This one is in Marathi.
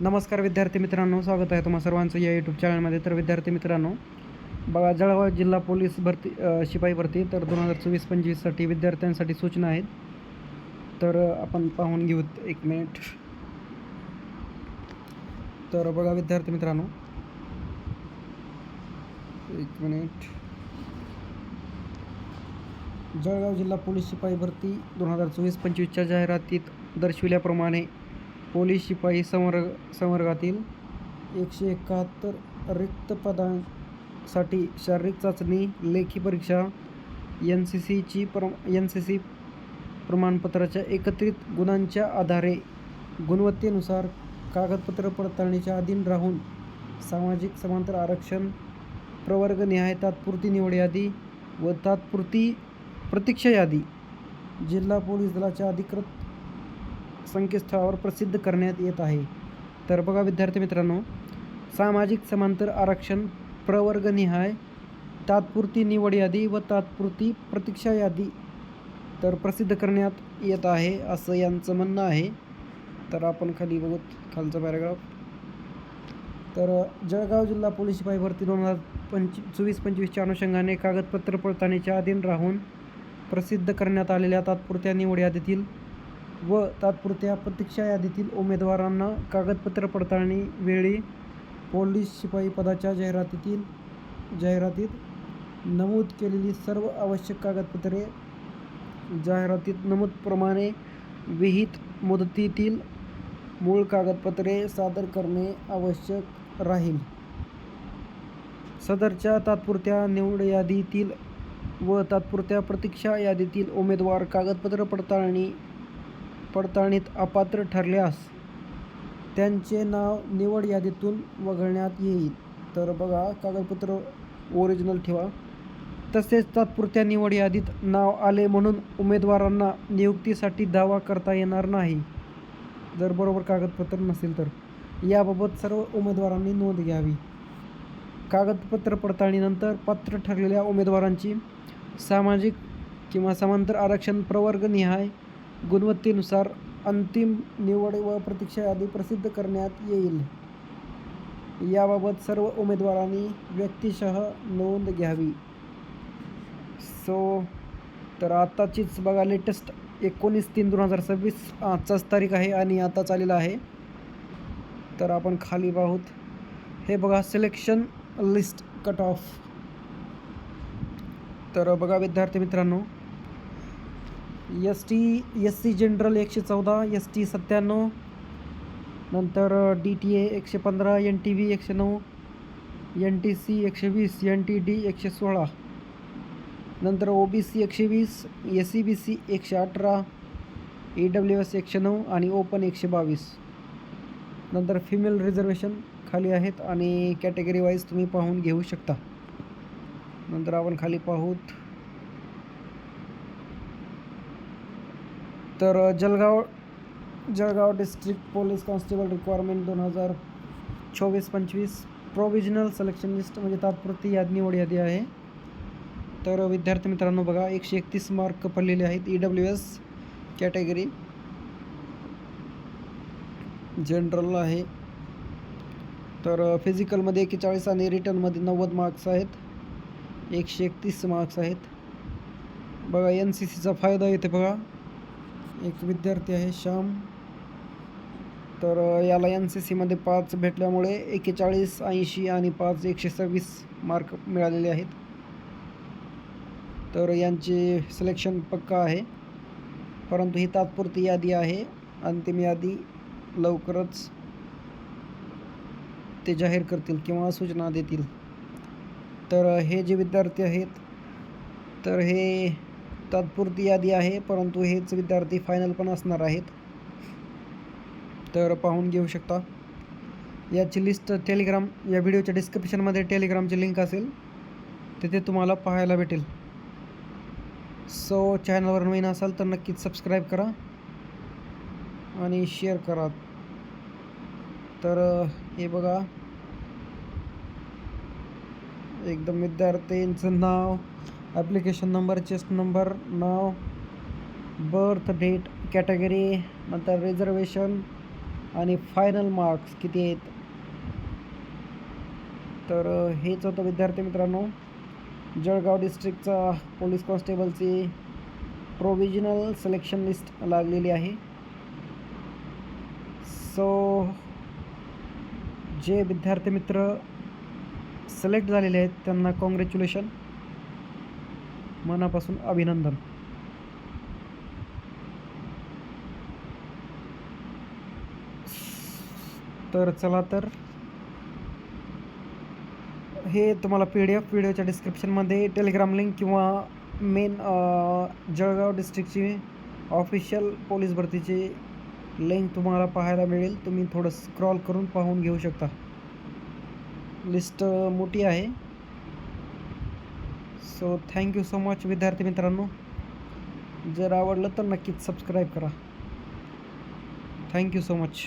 नमस्कार विद्यार्थी मित्रांनो, स्वागत आहे तुम्हा सर्वांचं या यूट्यूब चॅनलमध्ये. तर विद्यार्थी मित्रांनो, बघा, जळगाव जिल्हा पोलीस भरती शिपाई भरती तर 2024-25साठी विद्यार्थ्यांसाठी सूचना आहेत. तर आपण पाहून घेऊत. एक मिनिट. तर बघा विद्यार्थी मित्रांनो, एक मिनिट. जळगाव जिल्हा पोलीस शिपाई भरती 2024-25च्या जाहिरातीत दर्शविल्याप्रमाणे पोलीस शिपाई संवर्गातील 171 रिक्त पदांसाठी शारीरिक चाचणी, लेखी परीक्षा, NCC प्रमाणपत्राच्या एकत्रित गुणांच्या आधारे गुणवत्तेनुसार कागदपत्र पडताळणीच्या अधीन राहून सामाजिक समांतर आरक्षण, प्रवर्गनिहाय तात्पुरती निवड यादी व तात्पुरती प्रतीक्षा यादी जिल्हा पोलीस दलाच्या अधिकृत संकेतस्थळावर प्रसिद्ध करण्यात येत आहे. तर बघा विद्यार्थी मित्रांनो, सामाजिक समांतर आरक्षण, प्रवर्गनिहाय तात्पुरती निवड यादी व तात्पुरती प्रतीक्षा यादी तर प्रसिद्ध करण्यात येत आहे असं यांचं म्हणणं आहे. तर आपण खाली बघू खालचा पॅराग्राफ. तर जळगाव जिल्हा पोलीस शिपाई भरती 2024-25च्या अनुषंगाने कागदपत्र पडताळणीच्या अधीन राहून प्रसिद्ध करण्यात आलेल्या तात्पुरत्या निवड यादीतील व तात्पुरत्या प्रतीक्षा यादीतील उमेदवारांना कागदपत्र पडताळणी वेळी पोलीस शिपाई पदाच्या जाहिरातीत नमूद केलेली सर्व आवश्यक कागदपत्रे जाहिरातीत नमूदप्रमाणे विहित मुदतीतील मूळ कागदपत्रे सादर करणे आवश्यक राहील. सदरच्या तात्पुरत्या निवड यादीतील व तात्पुरत्या प्रतीक्षा यादीतील उमेदवार कागदपत्र पडताळणीत अपात्र ठरल्यास त्यांचे नाव निवड यादीतून वगळण्यात येईल. तर बघा, कागदपत्र ओरिजिनल ठेवा. तसेच तात्पुरत्या निवड यादीत नाव आले म्हणून उमेदवारांना नियुक्तीसाठी दावा करता येणार नाही जर बरोबर कागदपत्र नसेल तर. याबाबत सर्व उमेदवारांनी नोंद घ्यावी. कागदपत्र पडताळणीनंतर पात्र ठरलेल्या उमेदवारांची सामाजिक किंवा समांतर आरक्षण, प्रवर्गनिहाय गुणवत्तेनुसार अंतिम निवड व प्रतीक्षा यादी प्रसिद्ध करण्यात येईल. याबाबत सर्व उमेदवारांनी व्यक्तिशः नोंद घ्यावी. तर आताचीच बघा, लेटेस्ट 19/3/2026 आजचाच तारीख आहे आणि आता चालेला आहे. तर आपण खाली पाहूत. हे बघा, सिलेक्शन लिस्ट कट ऑफ. तर बघा विद्यार्थी मित्रांनो, SC जनरल 114, ST 97, नंतर DTA 115, NTV 109, NTC 120, NTD 116, नंतर OBC 120, SCBC 118, EWS 109 आणि ओपन 122. नंतर फिमेल रिझर्वेशन खाली आहेत आणि कॅटेगरी वाईज तुम्ही पाहून घेऊ शकता. नंतर आपण खाली पाहूत. तर Jalgaon district police constable requirement 2024-25 provisional selection list म्हणजे तात्पुरती निवड यादी आहे. तर विद्यार्थी मित्रांनो बघा, 131 मार्क पडलेले आहेत. EWS कॅटेगरी जनरल आहे. तर फिजिकलमध्ये 41 आणि रिटर्नमध्ये 90 मार्क्स आहेत. 131 मार्क्स आहेत. बघा, NCCचा फायदा येते. बघा, एक विद्यार्थी आहे श्याम, तर याला NCCमध्ये 5 भेटल्यामुळे 41, 80 आणि 5 126 मार्क मिळालेले आहेत. तर यांचे सिलेक्शन पक्का आहे, परंतु ही तात्पुरती यादी आहे. अंतिम यादी लवकरच ते जाहीर करतील किंवा सूचना देतील. तर हे जे विद्यार्थी आहेत, तर हे तात्पुरती यादी आहे, परंतु हेच विद्यार्थी फायनल पण असणार आहेत. तर पाहून घेऊ शकता. याची लिस्ट टेलिग्राम, या व्हिडिओच्या डिस्क्रिप्शनमध्ये टेलिग्रामची लिंक असेल, तिथे तुम्हाला पाहायला भेटेल. चॅनलवर नवीन असाल तर नक्कीच सबस्क्राईब करा आणि शेअर करा. तर हे बघा, एकदम विद्यार्थ्यांचं नाव, ॲप्लिकेशन नंबर, चेस्ट नंबर, नाव, बर्थ डेट, कॅटेगरी, नंतर रिझर्वेशन, आणि फायनल मार्क्स किती आहेत. तर हेच होतं विद्यार्थी मित्रांनो जळगाव डिस्ट्रिक्टचा पोलीस कॉन्स्टेबलची प्रोविजनल सिलेक्शन लिस्ट लागलेली आहे. सो जे विद्यार्थी मित्र सिलेक्ट झालेले आहेत त्यांना कॉंग्रॅच्युलेशन, मनापासून अभिनंदन. तर चला तर हे तुम्हाला PDF व्हिडिओच्या डिस्क्रिप्शनमध्ये टेलिग्राम लिंक किंवा मेन जळगाव डिस्ट्रिक्टची ऑफिशियल पोलीस भरतीची लिंक तुम्हाला पाहायला मिळेल. तुम्ही थोडं स्क्रॉल करून पाहून घेऊ शकता. लिस्ट मोठी आहे. सो थँक्यू सो मच विद्यार्थी मित्रांनो. जर आवडलं तर नक्कीच सबस्क्राईब करा. Thank you so much.